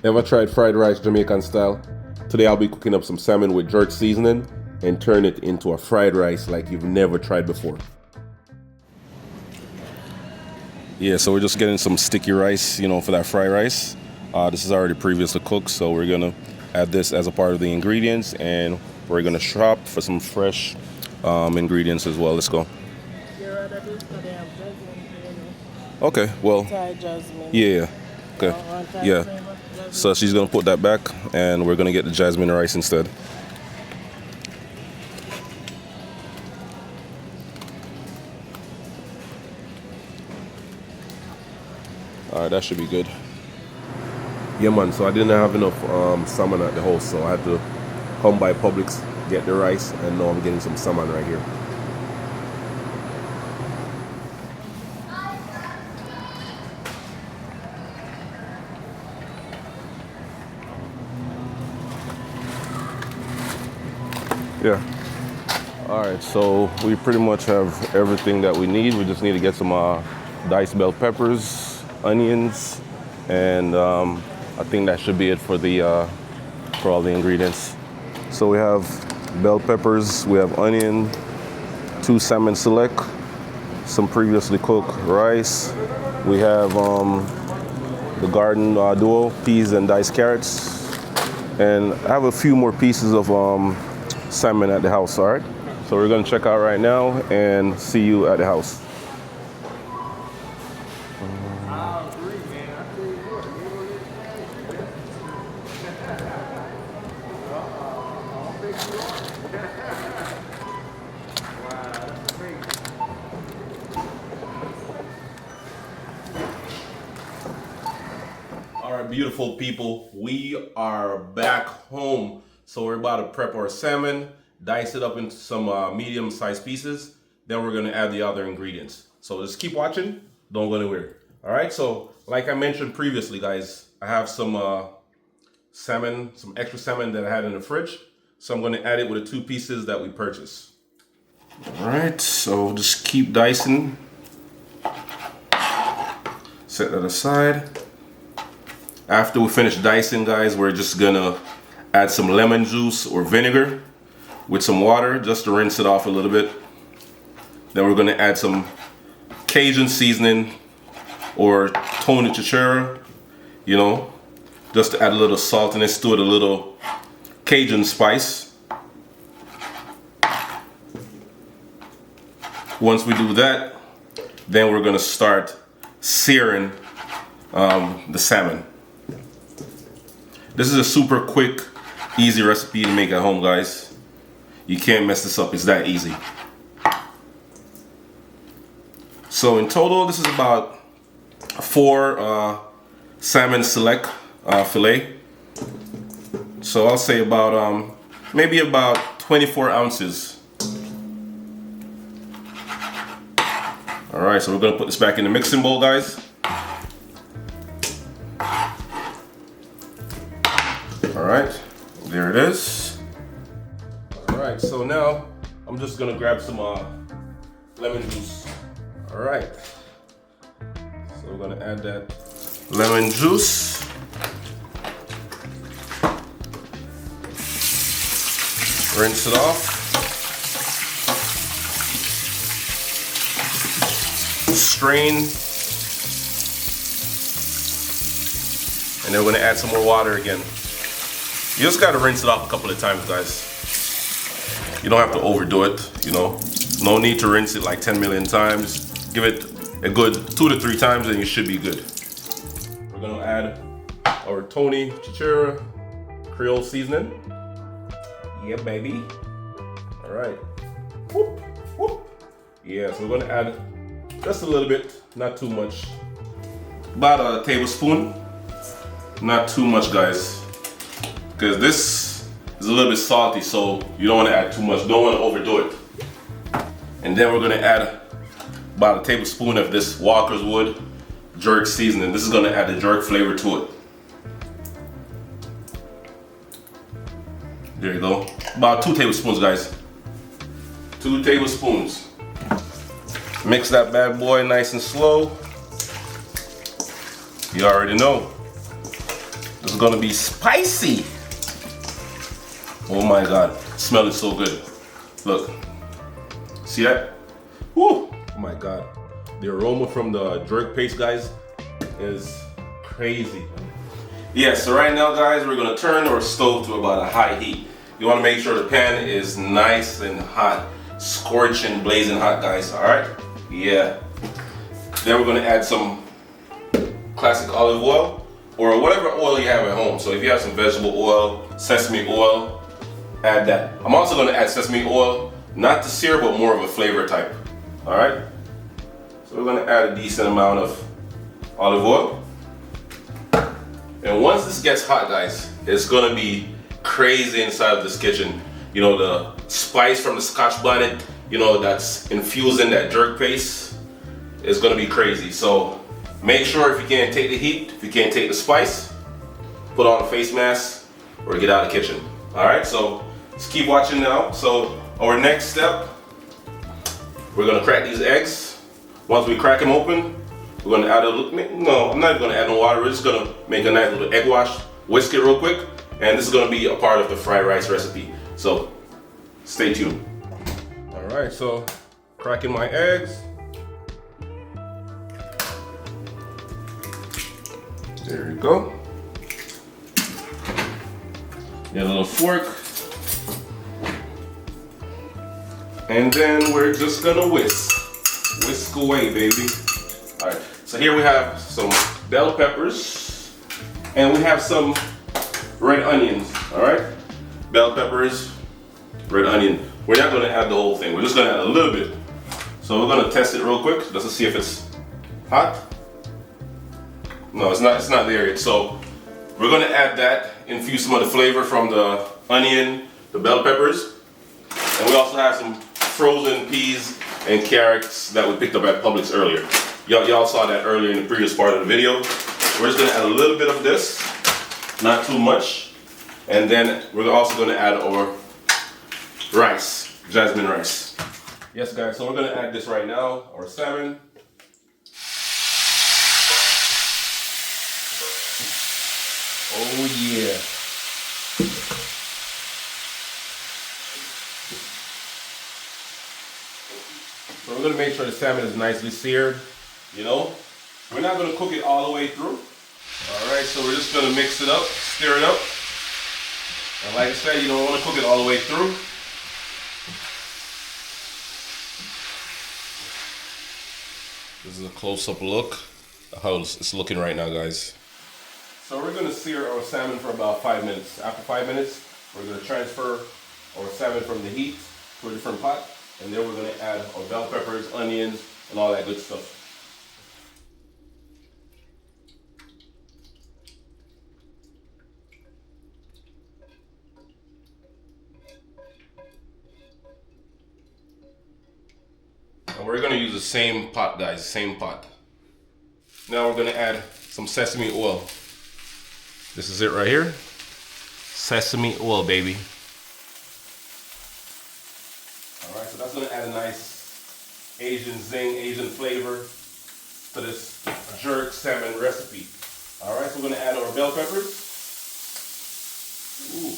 Ever tried fried rice Jamaican style? Today I'll be cooking up some salmon with jerk seasoning and turn it into a fried rice like you've never tried before. Yeah, so we're just getting some sticky rice, for that fried rice. This is already previously cooked, so we're gonna add this as a part of the ingredients, and we're gonna shop for some fresh ingredients as well. Let's go. Okay, well, yeah, okay, yeah. So she's gonna put that back, and we're gonna get the jasmine rice instead. All right, that should be good. Yeah, man. So I didn't have enough salmon at the house, so I had to come by Publix, get the rice, and now I'm getting some salmon right here. Yeah. All right, so we pretty much have everything that we need. We just need to get some diced bell peppers, onions, and I think that should be it for for all the ingredients. So we have bell peppers, we have onion, 2 salmon select, some previously cooked rice. We have the garden duo, peas and diced carrots, and I have a few more pieces of salmon at the house. All right, so we're gonna check out right now and see you at the house. All right, beautiful people, we are back home. So we're about to prep our salmon, dice it up into some medium-sized pieces. Then we're gonna add the other ingredients. So just keep watching, don't go anywhere. All right, so like I mentioned previously, guys, I have some salmon, some extra salmon that I had in the fridge. So I'm gonna add it with the 2 pieces that we purchased. All right, so just keep dicing. Set that aside. After we finish dicing, guys, we're just gonna add some lemon juice or vinegar with some water just to rinse it off a little bit. Then we're gonna add some Cajun seasoning or Tony Chichera, just to add a little saltiness to it, a little Cajun spice. Once we do that, then we're gonna start searing the salmon. This is a super quick, easy recipe to make at home, guys. You can't mess this up, it's that easy. So in total, this is about 4 salmon select fillet. So I'll say about maybe about 24 ounces. All right, so we're gonna put this back in the mixing bowl, guys. All right, there it is. All right, so now I'm just gonna grab some lemon juice. All right, so we're gonna add that lemon juice. Rinse it off. Strain. And then we're gonna add some more water again. You just gotta rinse it off a couple of times, guys. You don't have to overdo it, No need to rinse it like 10 million times. Give it a good 2 to 3 times and you should be good. We're gonna add our Tony Chichera Creole seasoning. Yeah, baby. All right. Whoop, whoop. Yeah, so we're gonna add just a little bit, not too much. About a tablespoon. Not too much, guys. Because this is a little bit salty, so you don't want to add too much. Don't want to overdo it. And then we're going to add about a tablespoon of this Walker's Wood jerk seasoning. This is going to add the jerk flavor to it. There you go. About 2 tablespoons, guys. 2 tablespoons. Mix that bad boy nice and slow. You already know. Just is gonna be spicy. Oh my God, smelling so good. Look, see that? Woo! Oh my God, the aroma from the jerk paste, guys, is crazy. Yeah, so right now, guys, we're gonna turn our stove to about a high heat. You wanna make sure the pan is nice and hot, scorching, blazing hot, guys, all right? Yeah. Then we're gonna add some classic olive oil, or whatever oil you have at home. So if you have some vegetable oil, sesame oil, add that. I'm also gonna add sesame oil, not to sear, but more of a flavor type, all right? So we're gonna add a decent amount of olive oil. And once this gets hot, guys, it's gonna be crazy inside of this kitchen. You know, the spice from the Scotch bonnet, you know, that's infusing that jerk paste is gonna be crazy. So make sure if you can't take the heat, if you can't take the spice, put on a face mask or get out of the kitchen. All right, so just keep watching now. So our next step, we're gonna crack these eggs. Once we crack them open, we're gonna add a little, no, I'm not gonna add no water. We're just gonna make a nice little egg wash, whisk it real quick, and this is gonna be a part of the fried rice recipe. So stay tuned. All right, so cracking my eggs. There you go. Get a little fork. And then we're just gonna whisk. Whisk away, baby. All right, so here we have some bell peppers and we have some red onions, all right? Bell peppers, red onion. We're not gonna add the whole thing. We're just gonna add a little bit. So we're gonna test it real quick just to see if it's hot. No, it's not there yet. So we're gonna add that, infuse some of the flavor from the onion, the bell peppers. And we also have some frozen peas and carrots that we picked up at Publix earlier. Y'all saw that earlier in the previous part of the video. We're just gonna add a little bit of this, not too much. And then we're also gonna add our rice, jasmine rice. Yes, guys, so we're gonna add this right now, our salmon. Oh yeah. So we're gonna make sure the salmon is nicely seared, you know. We're not gonna cook it all the way through. All right, so we're just gonna mix it up, stir it up. And like I said, you don't wanna cook it all the way through. This is a close-up look at how it's looking right now, guys. So we're gonna sear our salmon for about 5 minutes. After 5 minutes, we're gonna transfer our salmon from the heat to a different pot. And then we're gonna add our bell peppers, onions, and all that good stuff. And we're gonna use the same pot, guys, same pot. Now we're gonna add some sesame oil. This is it right here. Sesame oil, baby. All right, so that's gonna add a nice Asian zing, Asian flavor to this jerk salmon recipe. All right, so we're gonna add our bell peppers. Ooh,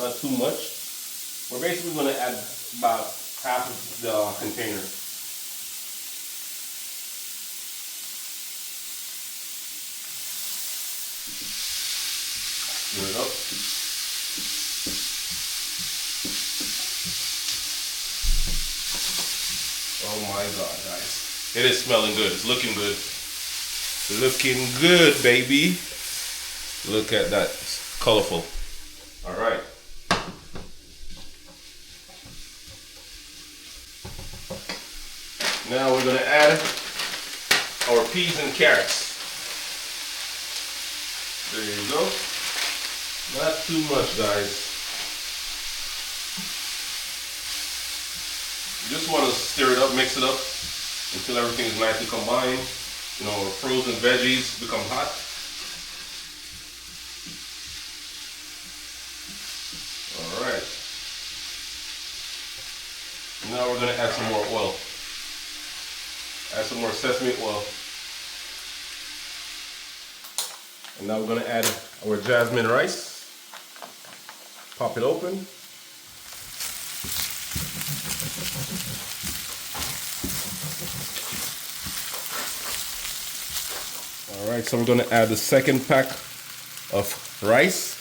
not too much. We're basically gonna add about half of the container. Stir it up. Oh my God, guys. It is smelling good. It's looking good. Looking good, baby. Look at that. It's colorful. All right. Now we're going to add our peas and carrots. There you go. Not too much, guys. You just want to stir it up, mix it up until everything is nicely combined. You know, our frozen veggies become hot. All right. Now we're going to add some more oil. Add some more sesame oil. And And now we're gonna add our jasmine rice. Pop it open. All right, so we're gonna add the second pack of rice.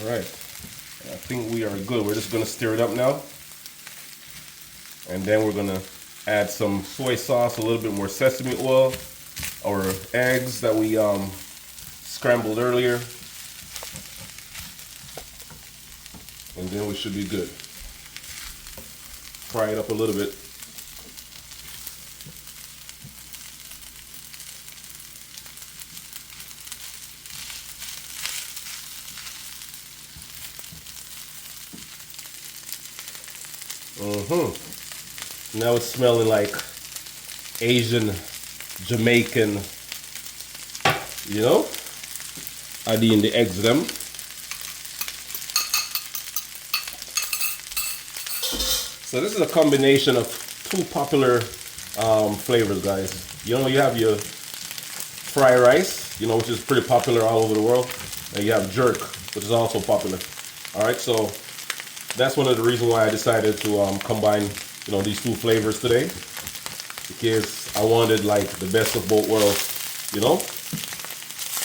All right, I think we are good. We're just gonna stir it up now. And then we're gonna add some soy sauce, a little bit more sesame oil, our eggs that we scrambled earlier. And then we should be good. Fry it up a little bit. Now it's smelling like Asian, Jamaican, you know? Adding the eggs them. So this is a combination of two popular flavors, guys. You know, you have your fried rice, you know, which is pretty popular all over the world. And you have jerk, which is also popular. All right, so that's one of the reasons why I decided to combine, you know, these two flavors today, because I wanted like the best of both worlds, you know.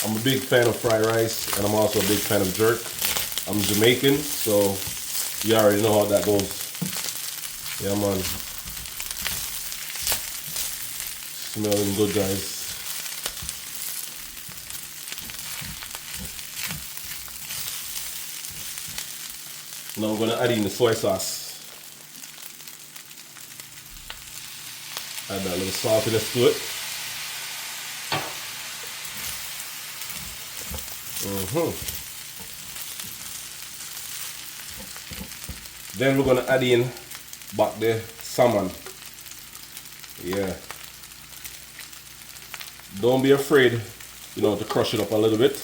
I'm a big fan of fried rice, and I'm also a big fan of jerk. I'm Jamaican, so you already know how that goes. Yeah, man. Smelling good, guys. Now I'm gonna add in the soy sauce. Add that little saltiness to it. Then we're gonna add in back the salmon. Yeah. Don't be afraid, you know, to crush it up a little bit.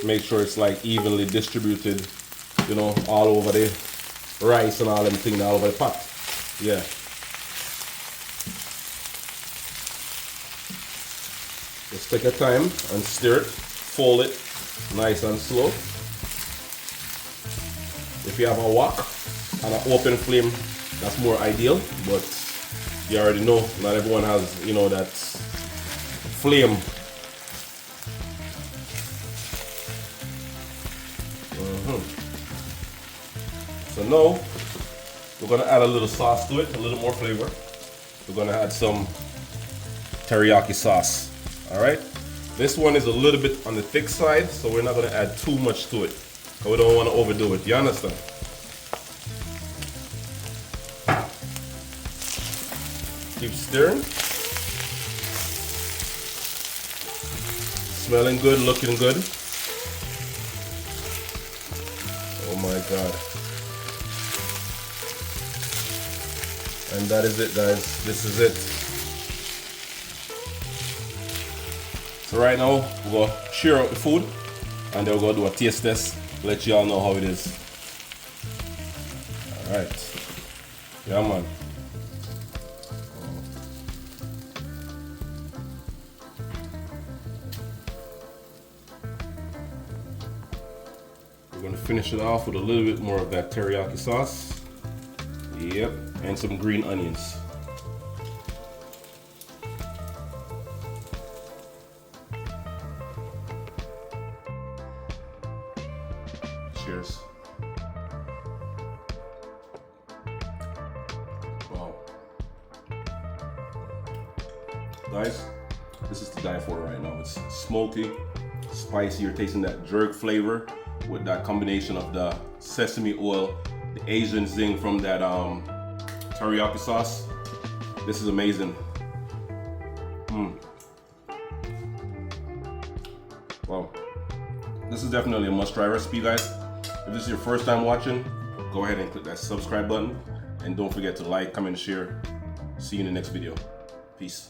Make sure it's like evenly distributed, you know, all over the rice and all them things all over the pot. Yeah. Just take your time and stir it, fold it nice and slow. If you have a wok and an open flame, that's more ideal, but you already know not everyone has, you know, that flame. So now we're gonna add a little sauce to it, a little more flavor. We're gonna add some teriyaki sauce. All right, this one is a little bit on the thick side, so we're not gonna add too much to it. We don't want to overdo it. You understand? Keep stirring. Smelling good, looking good. Oh my God. And that is it, guys. This is it. So right now, we're gonna share out the food, and then we're gonna do a taste test. Let y'all know how it is. All right. Yeah, man. We're gonna finish it off with a little bit more of that teriyaki sauce. Yep, and some green onions. Cheers. Wow. Guys, this is to die for right now. It's smoky, spicy. You're tasting that jerk flavor with that combination of the sesame oil, the Asian zing from that teriyaki sauce. This is amazing. Wow. This is definitely a must-try recipe, guys. If this is your first time watching, go ahead and click that subscribe button. And don't forget to like, comment, and share. See you in the next video. Peace.